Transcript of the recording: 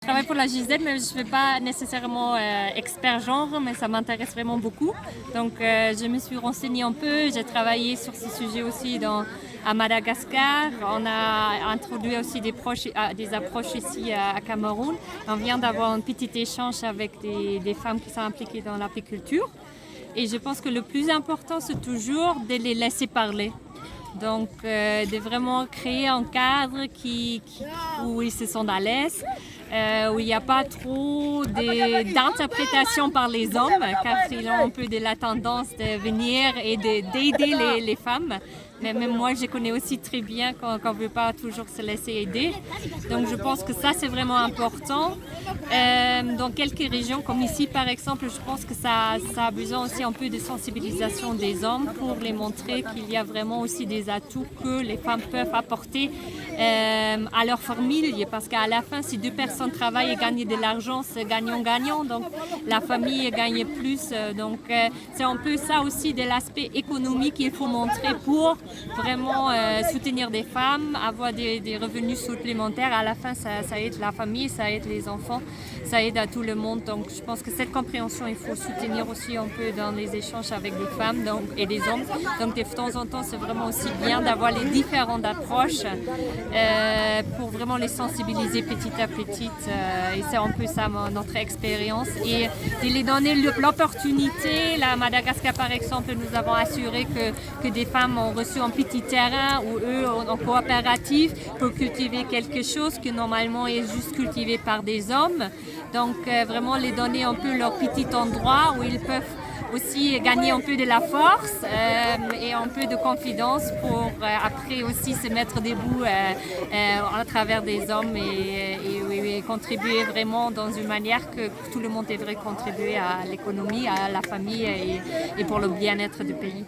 Je travaille pour la GIZ, mais je ne suis pas nécessairement expert genre, mais ça m'intéresse vraiment beaucoup. Donc je me suis renseignée un peu, j'ai travaillé sur ces sujets aussi à Madagascar. On a introduit aussi des approches ici à Cameroun. On vient d'avoir un petit échange avec des femmes qui sont impliquées dans l'apiculture. Et je pense que le plus important, c'est toujours de les laisser parler. Donc, de vraiment créer un cadre où ils se sentent à l'aise, où il n'y a pas trop d'interprétation par les hommes, car ils ont un peu de la tendance de venir et d'aider les femmes. Mais même moi, je connais aussi très bien qu'on ne veut pas toujours se laisser aider. Donc, je pense que ça, c'est vraiment important. Dans quelques régions, comme ici par exemple, je pense que ça a besoin aussi un peu de sensibilisation des hommes pour les montrer qu'il y a vraiment aussi des atouts que les femmes peuvent apporter à leur famille. Parce qu'à la fin, si deux personnes travaillent et gagnent de l'argent, c'est gagnant-gagnant. Donc, la famille gagne plus. Donc, c'est un peu ça aussi de l'aspect économique qu'il faut montrer pour vraiment soutenir des femmes, avoir des revenus supplémentaires. À la fin, ça aide la famille, ça aide les enfants, ça aide à tout le monde. Donc, je pense que cette compréhension, il faut soutenir aussi un peu dans les échanges avec des femmes et des hommes. Donc, de temps en temps, c'est vraiment aussi bien d'avoir les différentes approches pour vraiment les sensibiliser petit à petit. Et c'est un peu ça notre expérience. Et de les donner l'opportunité. Là, à Madagascar, par exemple, nous avons assuré que des femmes ont reçu un petit terrain où eux, en coopérative, pour cultiver quelque chose qui normalement est juste cultivé par des hommes. Donc, vraiment les donner un peu leur petit endroit où ils peuvent aussi gagner un peu de la force et un peu de confiance pour après aussi se mettre debout à travers des hommes et contribuer vraiment dans une manière que tout le monde devrait contribuer à l'économie, à la famille et pour le bien-être du pays.